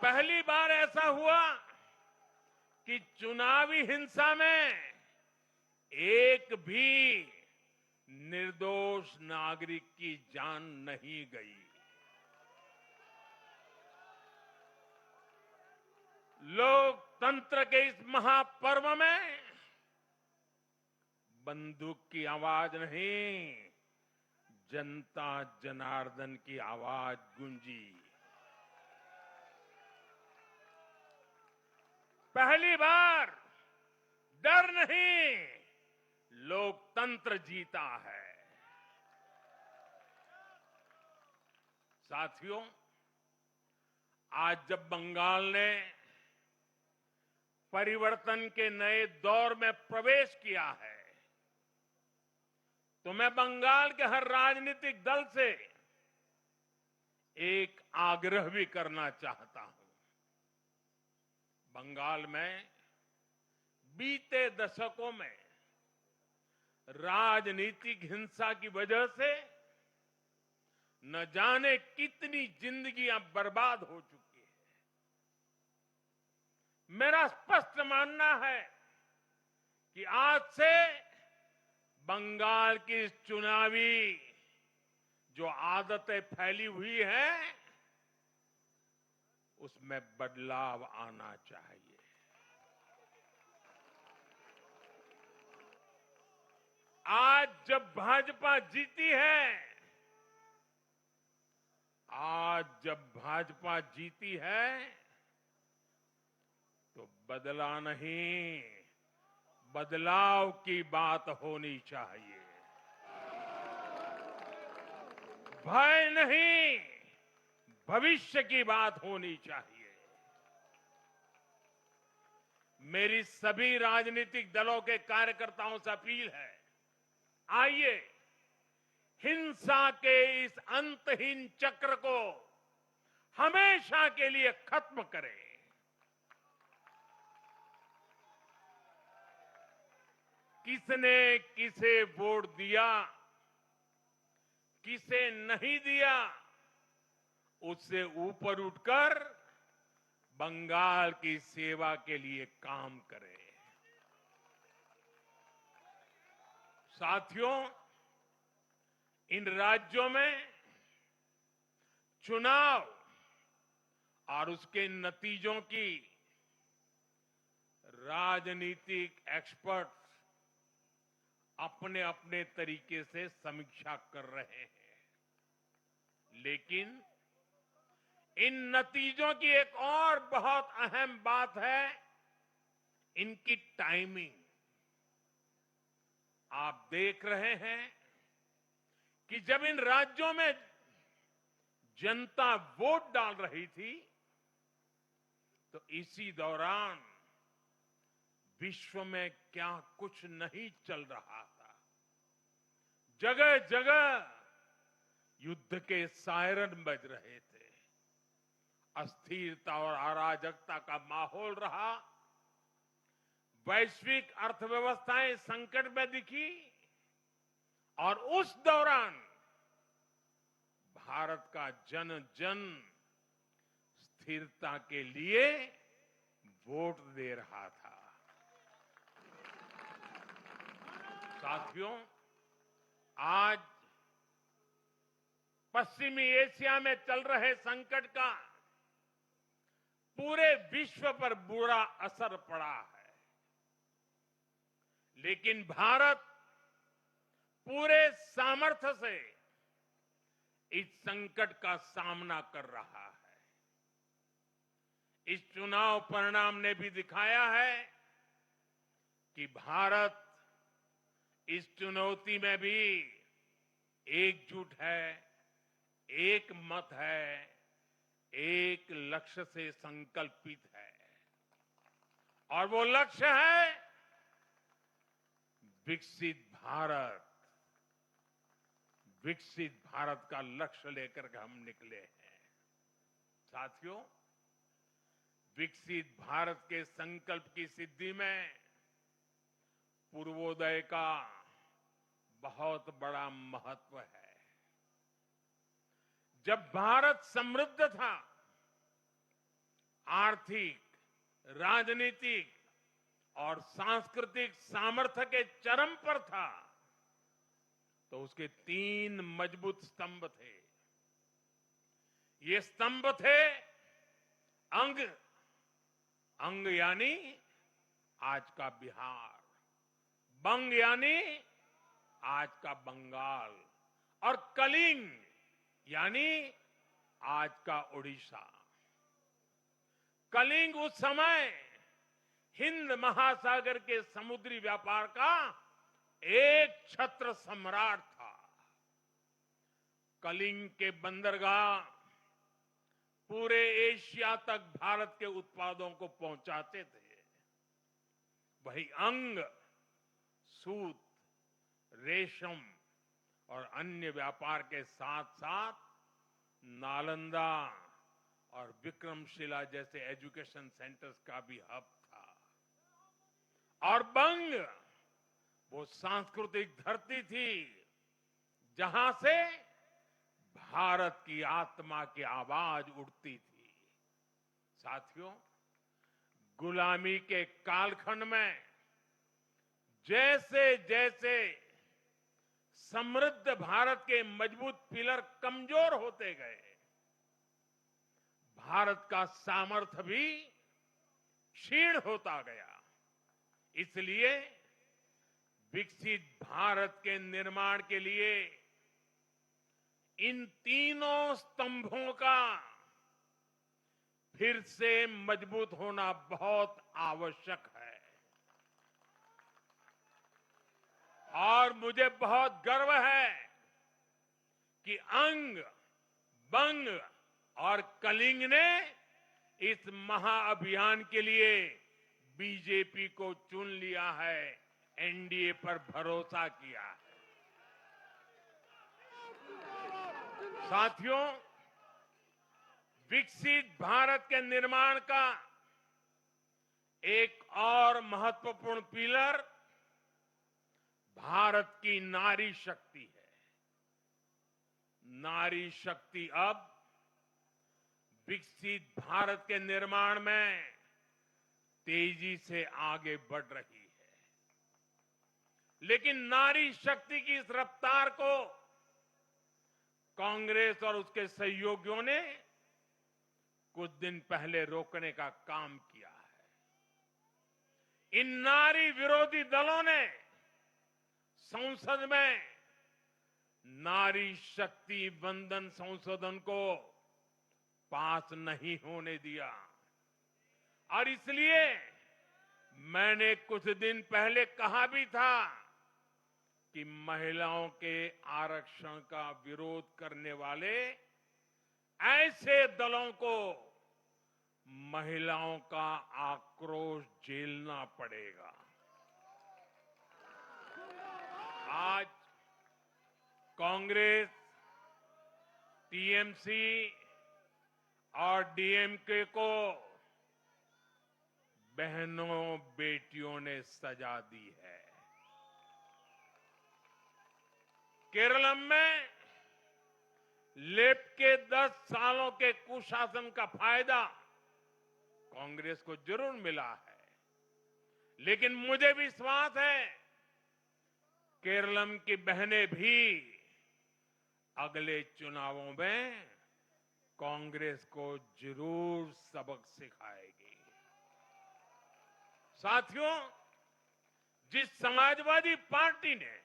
पहली बार ऐसा हुआ कि चुनावी हिंसा में एक भी निर्दोष नागरिक की जान नहीं गई। लोकतंत्र के इस महापर्व में बंदूक की आवाज नहीं, जनता जनार्दन की आवाज गूंजी। पहली बार डर नहीं, लोकतंत्र जीता है। साथियों, आज जब बंगाल ने परिवर्तन के नए दौर में प्रवेश किया है, तो मैं बंगाल के हर राजनीतिक दल से एक आग्रह भी करना चाहता हूं। बंगाल में बीते दशकों में राजनीतिक हिंसा की वजह से न जाने कितनी जिंदगियां बर्बाद हो चुकी है। मेरा स्पष्ट मानना है कि आज से बंगाल की इस चुनावी जो आदतें फैली हुई हैं, उसमें बदलाव आना चाहिए। आज जब भाजपा जीती है, तो बदला नहीं, बदलाव की बात होनी चाहिए। भय नहीं, भविष्य की बात होनी चाहिए। मेरी सभी राजनीतिक दलों के कार्यकर्ताओं से अपील है, आइए हिंसा के इस अंतहीन चक्र को हमेशा के लिए खत्म करें। किसने किसे वोट दिया, किसे नहीं दिया, उससे ऊपर उठकर बंगाल की सेवा के लिए काम करें। साथियों, इन राज्यों में चुनाव और उसके नतीजों की राजनीतिक एक्सपर्ट अपने अपने तरीके से समीक्षा कर रहे हैं, लेकिन इन नतीजों की एक और बहुत अहम बात है, इनकी टाइमिंग। आप देख रहे हैं कि जब इन राज्यों में जनता वोट डाल रही थी, तो इसी दौरान विश्व में क्या कुछ नहीं चल रहा था। जगह जगह युद्ध के सायरन बज रहे थे, अस्थिरता और अराजकता का माहौल रहा, वैश्विक अर्थव्यवस्थाएं संकट में दिखी, और उस दौरान भारत का जन जन स्थिरता के लिए वोट दे रहा था। साथियों, आज पश्चिमी एशिया में चल रहे संकट का पूरे विश्व पर बुरा असर पड़ा है, लेकिन भारत पूरे सामर्थ्य से इस संकट का सामना कर रहा है। इस चुनाव परिणाम ने भी दिखाया है कि भारत इस चुनौती में भी एकजुट है, एक मत है, एक लक्ष्य से संकल्पित है, और वो लक्ष्य है विकसित भारत। विकसित भारत का लक्ष्य लेकर के हम निकले हैं। साथियों, विकसित भारत के संकल्प की सिद्धि में पूर्वोदय का बहुत बड़ा महत्व है। जब भारत समृद्ध था, आर्थिक, राजनीतिक और सांस्कृतिक सामर्थ्य के चरम पर था, तो उसके 3 मजबूत स्तंभ थे। ये स्तंभ थे अंग, अंग यानी आज का बिहार, बंग यानी आज का बंगाल, और कलिंग यानी आज का उड़ीसा। कलिंग उस समय हिंद महासागर के समुद्री व्यापार का एक छत्र सम्राट था। कलिंग के बंदरगाह पूरे एशिया तक भारत के उत्पादों को पहुंचाते थे। वही अंग सूत, रेशम और अन्य व्यापार के साथ साथ नालंदा और विक्रमशिला जैसे एजुकेशन सेंटर्स का भी हब था। और बंग वो सांस्कृतिक धरती थी जहां से भारत की आत्मा की आवाज उठती थी। साथियों, गुलामी के कालखंड में जैसे जैसे समृद्ध भारत के मजबूत पिलर कमजोर होते गए, भारत का सामर्थ्य भी क्षीण होता गया। इसलिए विकसित भारत के निर्माण के लिए इन तीनों स्तंभों का फिर से मजबूत होना बहुत आवश्यक है। और मुझे बहुत गर्व है कि अंग, बंग और कलिंग ने इस महाअभियान के लिए बीजेपी को चुन लिया है, एनडीए पर भरोसा किया है। साथियों, विकसित भारत के निर्माण का एक और महत्वपूर्ण पिलर भारत की नारी शक्ति है। नारी शक्ति अब विकसित भारत के निर्माण में तेजी से आगे बढ़ रही है। लेकिन नारी शक्ति की इस रफ्तार को कांग्रेस और उसके सहयोगियों ने कुछ दिन पहले रोकने का काम किया है। इन नारी विरोधी दलों ने संसद में नारी शक्ति वंदन संशोधन को पास नहीं होने दिया, और इसलिए मैंने कुछ दिन पहले कहा भी था कि महिलाओं के आरक्षण का विरोध करने वाले ऐसे दलों को महिलाओं का आक्रोश झेलना पड़ेगा। आज कांग्रेस, टीएमसी और डीएमके को बहनों बेटियों ने सजा दी है। केरल में लेफ्ट के 10 सालों के कुशासन का फायदा कांग्रेस को जरूर मिला है, लेकिन मुझे विश्वास है केरल की बहनें भी अगले चुनावों में कांग्रेस को जरूर सबक सिखाएगी। साथियों, जिस समाजवादी पार्टी ने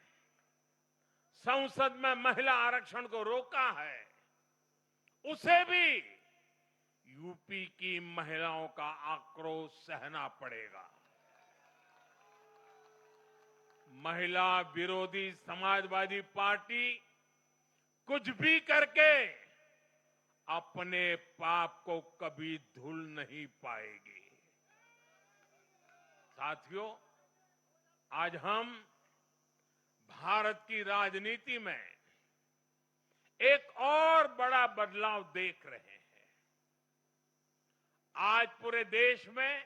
संसद में महिला आरक्षण को रोका है, उसे भी यूपी की महिलाओं का आक्रोश सहना पड़ेगा। महिला विरोधी समाजवादी पार्टी कुछ भी करके अपने पाप को कभी धुल नहीं पाएगी। साथियों, आज हम भारत की राजनीति में एक और बड़ा बदलाव देख रहे हैं। आज पूरे देश में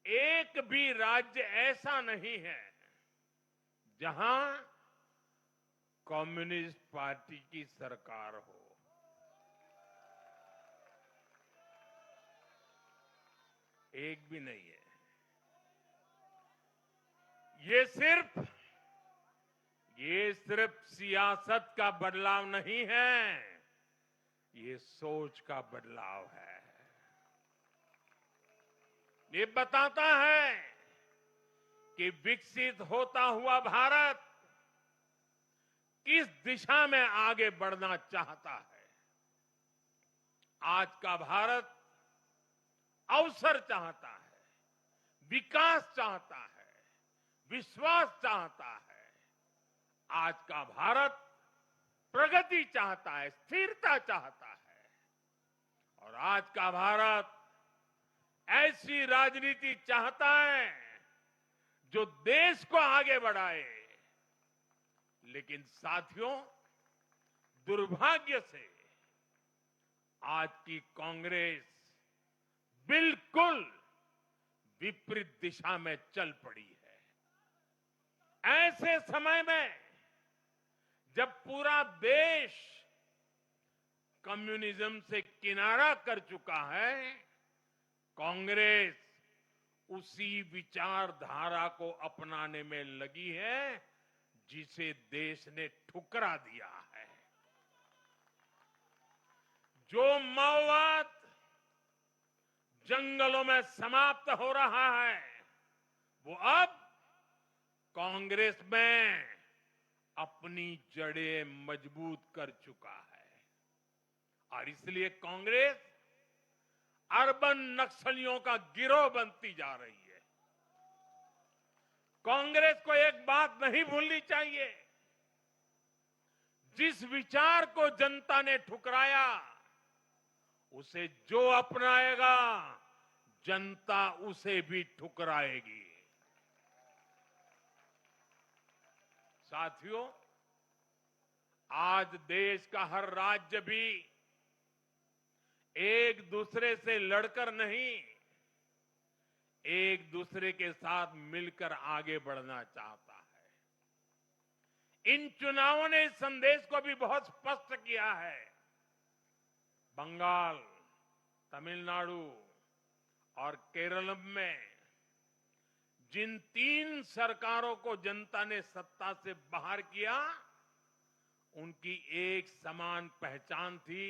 एक भी राज्य ऐसा नहीं है जहां कम्युनिस्ट पार्टी की सरकार हो। एक भी नहीं है। ये सिर्फ सियासत का बदलाव नहीं है, ये सोच का बदलाव है। ये बताता है कि विकसित होता हुआ भारत किस दिशा में आगे बढ़ना चाहता है। आज का भारत अवसर चाहता है, विकास चाहता है, विश्वास चाहता है। आज का भारत प्रगति चाहता है, स्थिरता चाहता है। और आज का भारत ऐसी राजनीति चाहता है जो देश को आगे बढ़ाए। लेकिन साथियों, दुर्भाग्य से आज की कांग्रेस बिल्कुल विपरीत दिशा में चल पड़ी है। ऐसे समय में जब पूरा देश कम्युनिज्म से किनारा कर चुका है, कांग्रेस उसी विचारधारा को अपनाने में लगी है जिसे देश ने ठुकरा दिया है। जो माओवाद जंगलों में समाप्त हो रहा है, वो अब कांग्रेस में अपनी जड़ें मजबूत कर चुका है। और इसलिए कांग्रेस अर्बन नक्सलियों का गिरोह बनती जा रही है। कांग्रेस को एक बात नहीं भूलनी चाहिए, जिस विचार को जनता ने ठुकराया, उसे जो अपनाएगा जनता उसे भी ठुकराएगी। साथियों, आज देश का हर राज्य भी एक दूसरे से लड़कर नहीं, एक दूसरे के साथ मिलकर आगे बढ़ना चाहता है। इन चुनावों ने इस संदेश को भी बहुत स्पष्ट किया है। बंगाल, तमिलनाडु और केरल में जिन 3 सरकारों को जनता ने सत्ता से बाहर किया, उनकी एक समान पहचान थी,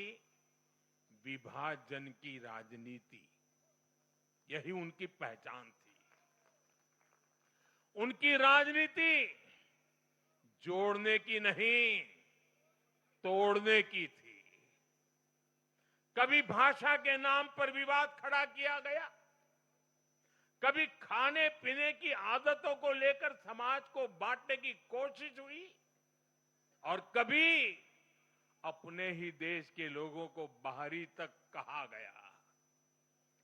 विभाजन की राजनीति। यही उनकी पहचान थी। उनकी राजनीति जोड़ने की नहीं, तोड़ने की थी। कभी भाषा के नाम पर विवाद खड़ा किया गया, कभी खाने पीने की आदतों को लेकर समाज को बांटने की कोशिश हुई, और कभी अपने ही देश के लोगों को बाहरी तक कहा गया।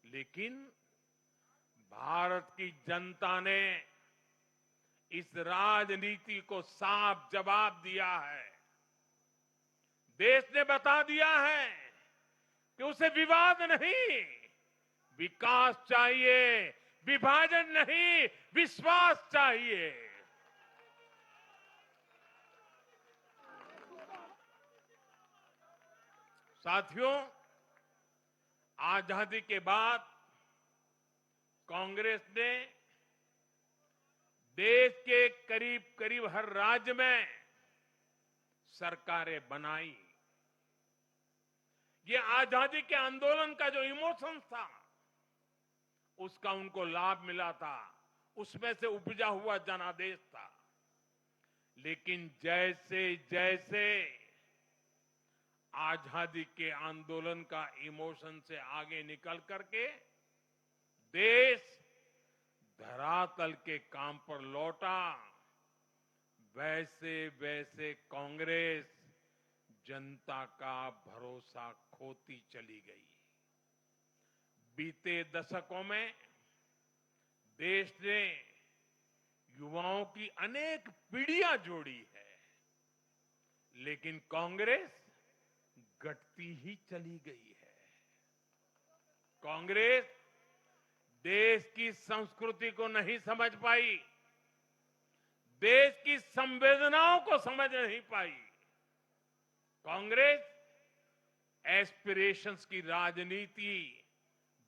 लेकिन भारत की जनता ने इस राजनीति को साफ जवाब दिया है। देश ने बता दिया है कि उसे विवाद नहीं, विकास चाहिए, विभाजन नहीं, विश्वास चाहिए। साथियों, आजादी के बाद कांग्रेस ने देश के करीब करीब हर राज्य में सरकारें बनाई। ये आजादी के आंदोलन का जो इमोशन था, उसका उनको लाभ मिला था, उसमें से उपजा हुआ जनादेश था। लेकिन जैसे जैसे आजादी के आंदोलन का इमोशन से आगे निकल करके देश धरातल के काम पर लौटा, वैसे वैसे कांग्रेस जनता का भरोसा खोती चली गई। बीते दशकों में देश ने युवाओं की अनेक पीढ़ियां जोड़ी है, लेकिन कांग्रेस घटती ही चली गई है। कांग्रेस देश की संस्कृति को नहीं समझ पाई, देश की संवेदनाओं को समझ नहीं पाई। कांग्रेस एस्पिरेशंस की राजनीति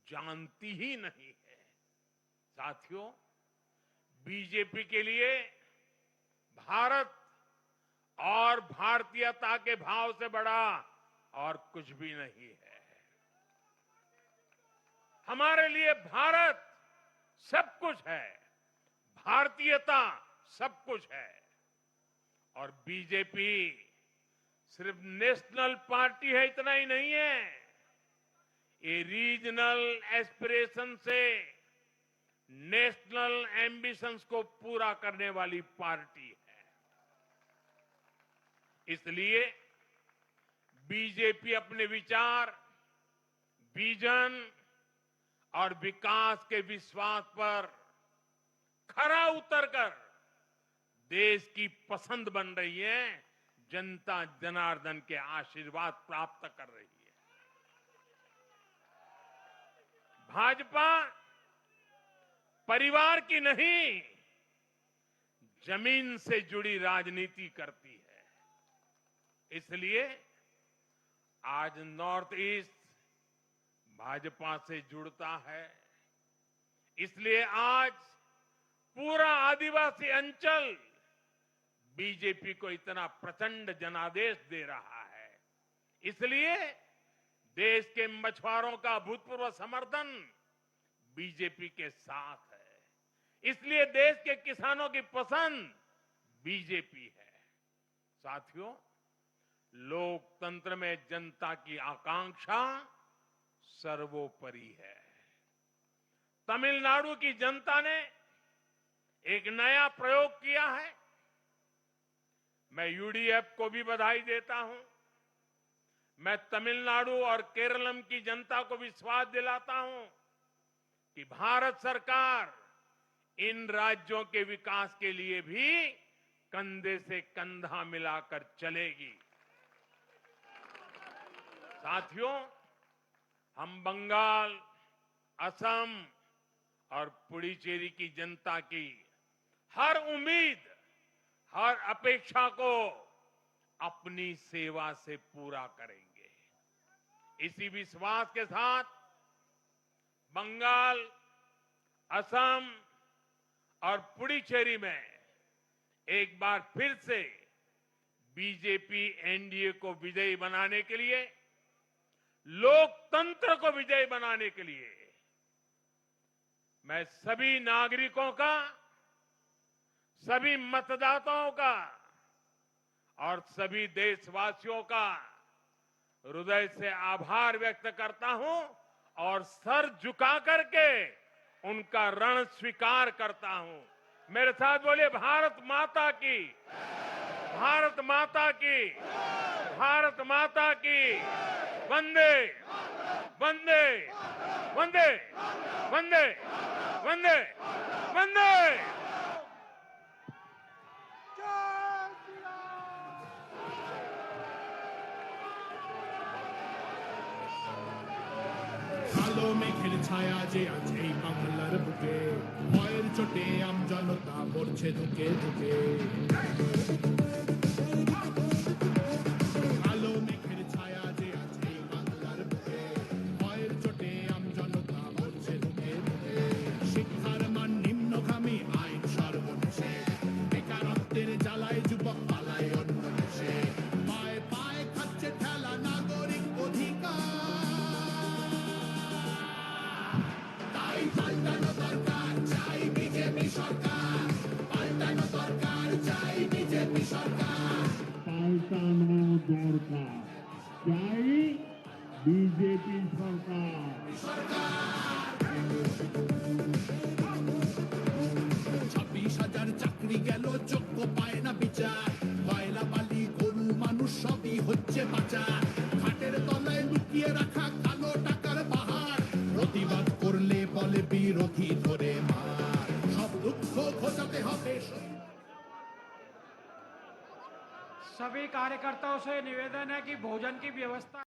जानती ही नहीं है। साथियों, बीजेपी के लिए भारत और भारतीयता के भाव से बड़ा और कुछ भी नहीं है। हमारे लिए भारत सब कुछ है, भारतीयता सब कुछ है। और बीजेपी सिर्फ नेशनल पार्टी है, इतना ही नहीं है, ये रीजनल एस्पिरेशन से नेशनल एम्बिशंस को पूरा करने वाली पार्टी है। इसलिए बीजेपी अपने विचार, विजन और विकास के विश्वास पर खरा उतरकर देश की पसंद बन रही है, जनता जनार्दन के आशीर्वाद प्राप्त कर रही है। भाजपा परिवार की नहीं, जमीन से जुड़ी राजनीति करती है। इसलिए आज नॉर्थ ईस्ट भाजपा से जुड़ता है। इसलिए आज पूरा आदिवासी अंचल बीजेपी को इतना प्रचंड जनादेश दे रहा है। इसलिए देश के मछुआरों का भूतपूर्व समर्थन बीजेपी के साथ है। इसलिए देश के किसानों की पसंद बीजेपी है। साथियों, लोकतंत्र में जनता की आकांक्षा सर्वोपरि है। तमिलनाडु की जनता ने एक नया प्रयोग किया है। मैं यूडीएफ को भी बधाई देता हूं। मैं तमिलनाडु और केरलम की जनता को विश्वास दिलाता हूं कि भारत सरकार इन राज्यों के विकास के लिए भी कंधे से कंधा मिलाकर चलेगी। साथियों, हम बंगाल, असम और पुडुचेरी की जनता की हर उम्मीद, हर अपेक्षा को अपनी सेवा से पूरा करेंगे। इसी विश्वास के साथ बंगाल, असम और पुडुचेरी में एक बार फिर से बीजेपी एनडीए को विजयी बनाने के लिए, लोकतंत्र को विजयी बनाने के लिए मैं सभी नागरिकों का, सभी मतदाताओं का और सभी देशवासियों का हृदय से आभार व्यक्त करता हूं और सर झुका करके उनका ऋण स्वीकार करता हूं। मेरे साथ बोलिए, भारत माता की, भारत माता की, भारत माता की। वंदे वंदे वंदे वंदे वंदे वंदे। কালো মেঘের ছায়া যে আজ এই বাংলার বুকে, ভয়ের চোটে আমজনতা মরছে ধুকে ধুকে। কালো মেঘের ছায়া যে আজ এই বাংলার বুকে, ভয়ের চোটে আমজনতা মরছে ধুকে ধুকে। শিক্ষার মান নিম্নগামী, আইন সর্বনেশে, বেকারত্বের জ্বালায় যুবক পালায় অন্য দেশে। পায়ে পায়ে খাচ্ছে ঠেলা নাগরিক অধিকার। পাল্টানো দরকার, চাই বিজেপি সরকার। পাল্টানো দরকার, চাই বিজেপি সরকার। পাল্টানো দরকার, চাই বিজেপি সরকার। 26,000 চাকরি গেল, যোগ্য পায় না বিচার। কয়লা বালি গরু মানুষ সবই হচ্ছে পাচার। ঘাটের তলায় লুকিয়ে রাখা কালো টাকার পাহাড়। প্রতিবাদ করলে বলে বিরোধী ধরে মার। সব দুঃখ ঘোচাতে হবে। सभी कार्यकर्ताओं से निवेदन है कि भोजन की व्यवस्था